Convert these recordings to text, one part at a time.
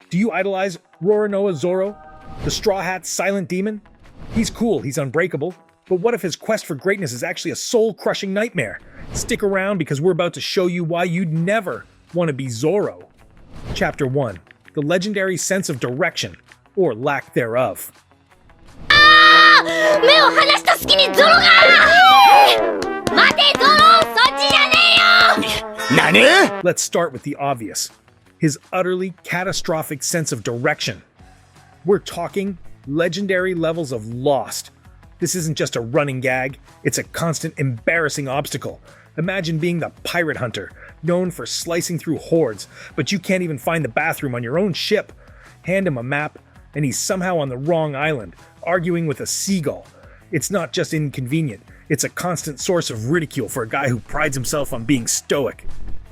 Do you idolize Roronoa Zoro, the Straw Hat's silent demon? He's cool, he's unbreakable, but what if his quest for greatness is actually a soul-crushing nightmare? Stick around because we're about to show you why you'd never want to be Zoro. Chapter 1. The legendary sense of direction, or lack thereof. Let's start with the obvious. His utterly catastrophic sense of direction. We're talking legendary levels of lost. This isn't just a running gag, it's a constant embarrassing obstacle. Imagine being the pirate hunter, known for slicing through hordes, but you can't even find the bathroom on your own ship. Hand him a map, and he's somehow on the wrong island, arguing with a seagull. It's not just inconvenient, it's a constant source of ridicule for a guy who prides himself on being stoic.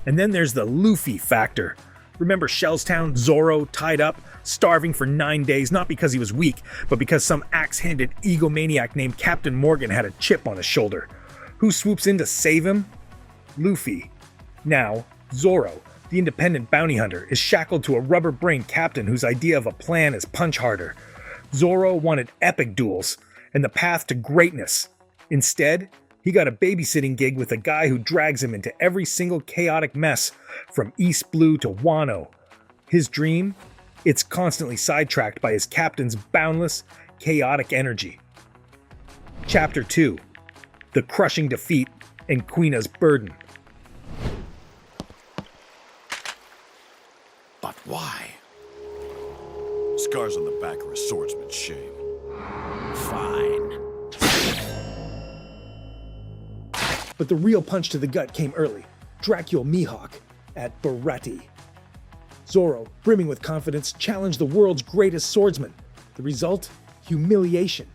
And then there's the Luffy factor. Remember Shellstown, Zoro, tied up, starving for 9 days, not because he was weak, but because some axe-handed egomaniac named Captain Morgan had a chip on his shoulder. Who swoops in to save him? Luffy. Now, Zoro, the independent bounty hunter, is shackled to a rubber-brained captain whose idea of a plan is punch harder. Zoro wanted epic duels and the path to greatness. Instead, he got a babysitting gig with a guy who drags him into every single chaotic mess from East Blue to Wano. His dream? It's constantly sidetracked by his captain's boundless, chaotic energy. Chapter 2. The crushing defeat and Kuina's burden. But why? Scars on the back are a swordsman's shame. Fine. But the real punch to the gut came early. Dracula Mihawk at Baratie. Zoro, brimming with confidence, challenged the world's greatest swordsman. The result? Humiliation.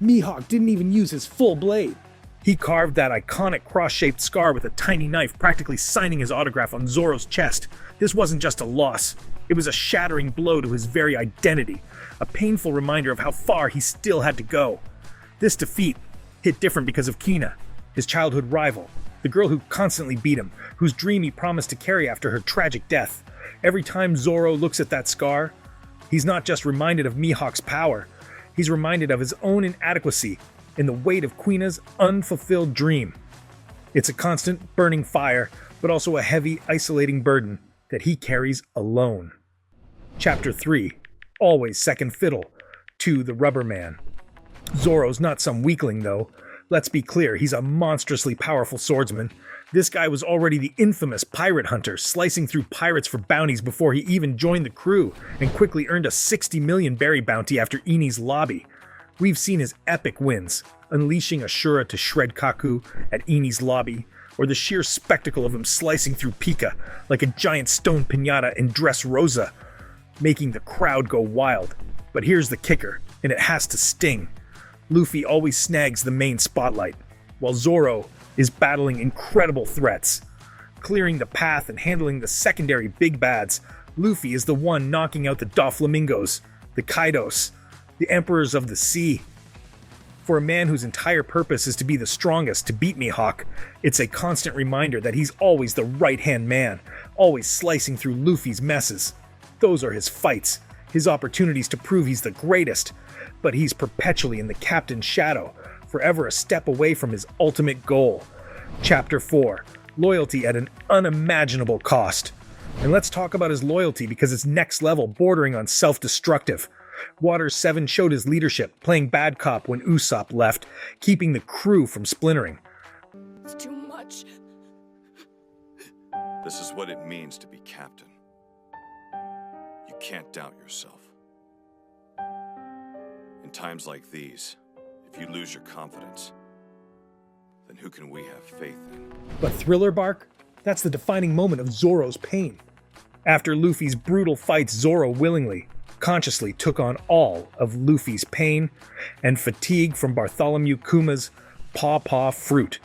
Mihawk didn't even use his full blade. He carved that iconic cross-shaped scar with a tiny knife, practically signing his autograph on Zoro's chest. This wasn't just a loss. It was a shattering blow to his very identity, a painful reminder of how far he still had to go. This defeat hit different because of Kuina, his childhood rival, the girl who constantly beat him, whose dream he promised to carry after her tragic death. Every time Zoro looks at that scar, he's not just reminded of Mihawk's power, he's reminded of his own inadequacy and the weight of Kuina's unfulfilled dream. It's a constant burning fire, but also a heavy, isolating burden that he carries alone. Chapter 3. Always second fiddle to the Rubber Man. Zoro's not some weakling, though. Let's be clear, he's a monstrously powerful swordsman. This guy was already the infamous pirate hunter, slicing through pirates for bounties before he even joined the crew, and quickly earned a 60 million berry bounty after Ini's lobby. We've seen his epic wins, unleashing Ashura to shred Kaku at Ini's lobby, or the sheer spectacle of him slicing through Pika like a giant stone piñata in Dressrosa, making the crowd go wild. But here's the kicker, and it has to sting. Luffy always snags the main spotlight, while Zoro is battling incredible threats. Clearing the path and handling the secondary big bads, Luffy is the one knocking out the Doflamingos, the Kaidos, the Emperors of the Sea. For a man whose entire purpose is to be the strongest, to beat Mihawk, it's a constant reminder that he's always the right-hand man, always slicing through Luffy's messes. Those are his fights, his opportunities to prove he's the greatest, but he's perpetually in the captain's shadow, forever a step away from his ultimate goal. Chapter 4. Loyalty at an unimaginable cost. And let's talk about his loyalty because it's next level, bordering on self-destructive. Water 7 showed his leadership, playing bad cop when Usopp left, keeping the crew from splintering. It's too much. This is what it means to be captain. You can't doubt yourself. In times like these, if you lose your confidence, then who can we have faith in? But Thriller Bark? That's the defining moment of Zoro's pain. After Luffy's brutal fights, Zoro willingly, consciously took on all of Luffy's pain and fatigue from Bartholomew Kuma's paw fruit.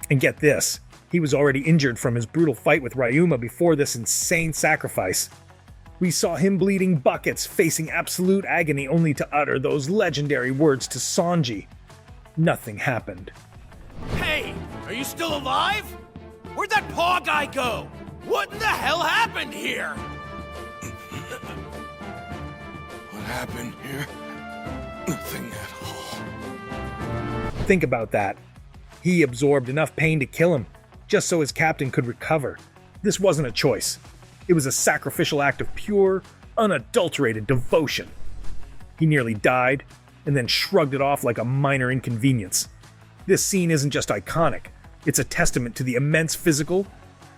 And get this, he was already injured from his brutal fight with Ryuma before this insane sacrifice. We saw him bleeding buckets, facing absolute agony only to utter those legendary words to Sanji. Nothing happened. Hey, are you still alive? Where'd that paw guy go? What in the hell happened here? happened here? Nothing at all. Think about that. He absorbed enough pain to kill him, just so his captain could recover. This wasn't a choice. It was a sacrificial act of pure, unadulterated devotion. He nearly died, and then shrugged it off like a minor inconvenience. This scene isn't just iconic, it's a testament to the immense physical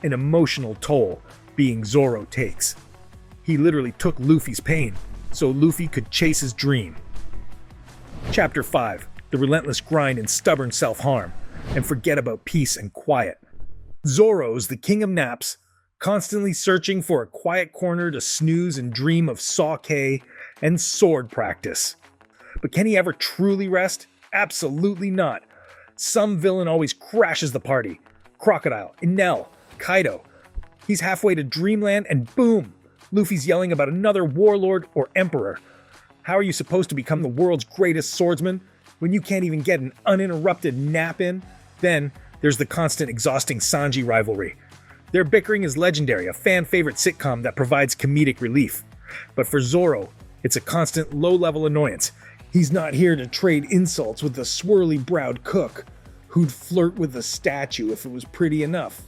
and emotional toll being Zoro takes. He literally took Luffy's pain, so Luffy could chase his dream. Chapter 5. The relentless grind and stubborn self-harm, and forget about peace and quiet. Zoro's the king of naps, constantly searching for a quiet corner to snooze and dream of sake and sword practice. But can he ever truly rest? Absolutely not. Some villain always crashes the party. Crocodile, Enel, Kaido. He's halfway to Dreamland and boom! Luffy's yelling about another warlord or emperor. How are you supposed to become the world's greatest swordsman when you can't even get an uninterrupted nap in? Then, there's the constant exhausting Sanji rivalry. Their bickering is legendary, a fan-favorite sitcom that provides comedic relief. But for Zoro, it's a constant low-level annoyance. He's not here to trade insults with the swirly-browed cook, who'd flirt with the statue if it was pretty enough.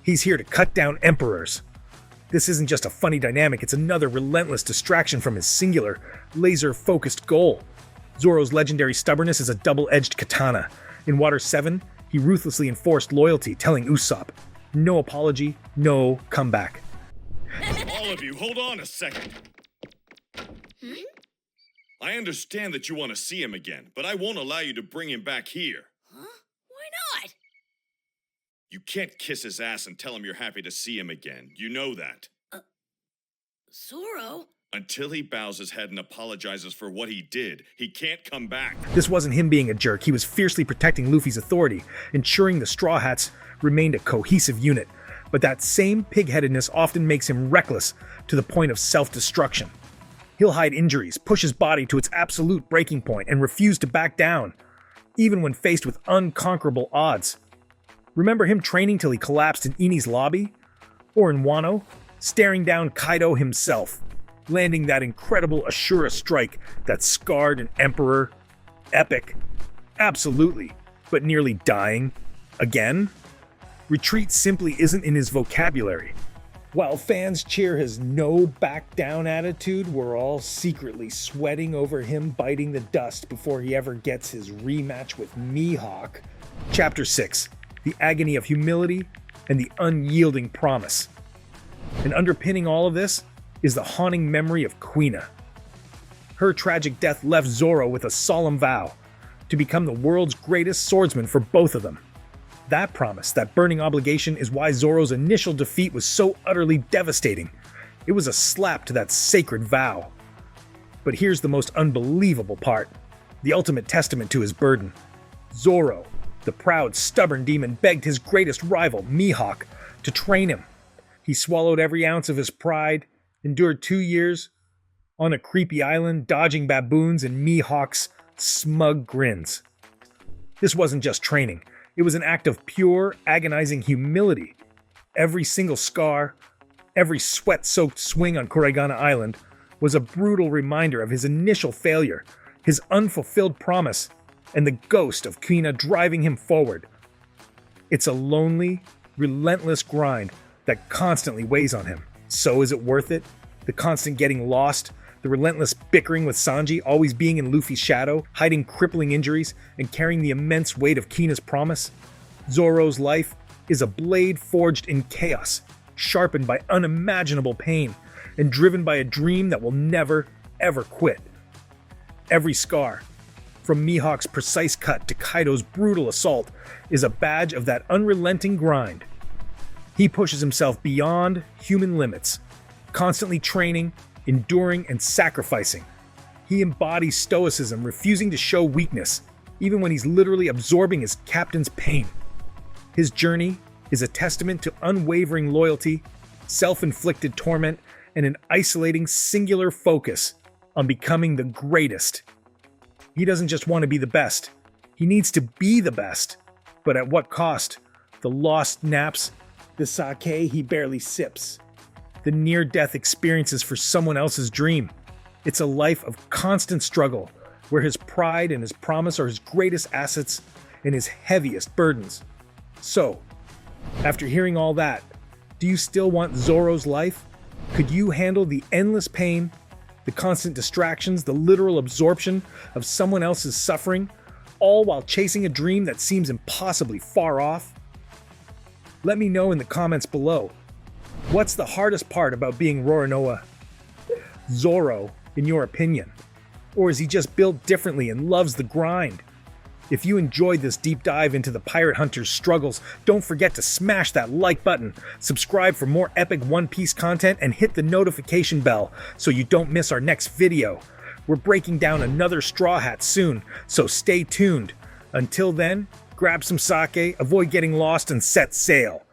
He's here to cut down emperors. This isn't just a funny dynamic, it's another relentless distraction from his singular, laser-focused goal. Zoro's legendary stubbornness is a double-edged katana. In Water 7, he ruthlessly enforced loyalty, telling Usopp, no apology, no comeback. All of you, hold on a second. I understand that you want to see him again, but I won't allow you to bring him back here. Huh? Why not? You can't kiss his ass and tell him you're happy to see him again. You know that. Zoro? Until he bows his head and apologizes for what he did, he can't come back. This wasn't him being a jerk, he was fiercely protecting Luffy's authority, ensuring the Straw Hats remained a cohesive unit. But that same pig-headedness often makes him reckless to the point of self-destruction. He'll hide injuries, push his body to its absolute breaking point, and refuse to back down, even when faced with unconquerable odds. Remember him training till he collapsed in Eni's lobby? Or in Wano, staring down Kaido himself, landing that incredible Ashura strike that scarred an emperor? Epic. Absolutely. But nearly dying? Again? Retreat simply isn't in his vocabulary. While fans cheer his no back down attitude, we're all secretly sweating over him biting the dust before he ever gets his rematch with Mihawk. Chapter 6. The agony of humility and the unyielding promise. And underpinning all of this is the haunting memory of Kuina. Her tragic death left Zoro with a solemn vow to become the world's greatest swordsman for both of them. That promise, that burning obligation, is why Zoro's initial defeat was so utterly devastating. It was a slap to that sacred vow. But here's the most unbelievable part, the ultimate testament to his burden. Zoro, the proud, stubborn demon, begged his greatest rival, Mihawk, to train him. He swallowed every ounce of his pride, endured 2 years on a creepy island, dodging baboons and Mihawk's smug grins. This wasn't just training. It was an act of pure, agonizing humility. Every single scar, every sweat-soaked swing on Kurigana Island was a brutal reminder of his initial failure, his unfulfilled promise, and the ghost of Kuina driving him forward. It's a lonely, relentless grind that constantly weighs on him. So is it worth it? The constant getting lost, the relentless bickering with Sanji, always being in Luffy's shadow, hiding crippling injuries, and carrying the immense weight of Kuina's promise? Zoro's life is a blade forged in chaos, sharpened by unimaginable pain, and driven by a dream that will never, ever quit. Every scar, from Mihawk's precise cut to Kaido's brutal assault, is a badge of that unrelenting grind. He pushes himself beyond human limits, constantly training, enduring, and sacrificing. He embodies stoicism, refusing to show weakness, even when he's literally absorbing his captain's pain. His journey is a testament to unwavering loyalty, self-inflicted torment, and an isolating, singular focus on becoming the greatest. He doesn't just want to be the best. He needs to be the best. But at what cost? The lost naps, the sake he barely sips, the near-death experiences for someone else's dream. It's a life of constant struggle, where his pride and his promise are his greatest assets and his heaviest burdens. So, after hearing all that, do you still want Zoro's life? Could you handle the endless pain, the constant distractions, the literal absorption of someone else's suffering, all while chasing a dream that seems impossibly far off? Let me know in the comments below. What's the hardest part about being Roronoa Zoro, in your opinion? Or is he just built differently and loves the grind? If you enjoyed this deep dive into the pirate hunter's struggles, don't forget to smash that like button, subscribe for more epic One Piece content, and hit the notification bell so you don't miss our next video. We're breaking down another Straw Hat soon, so stay tuned. Until then, grab some sake, avoid getting lost, and set sail.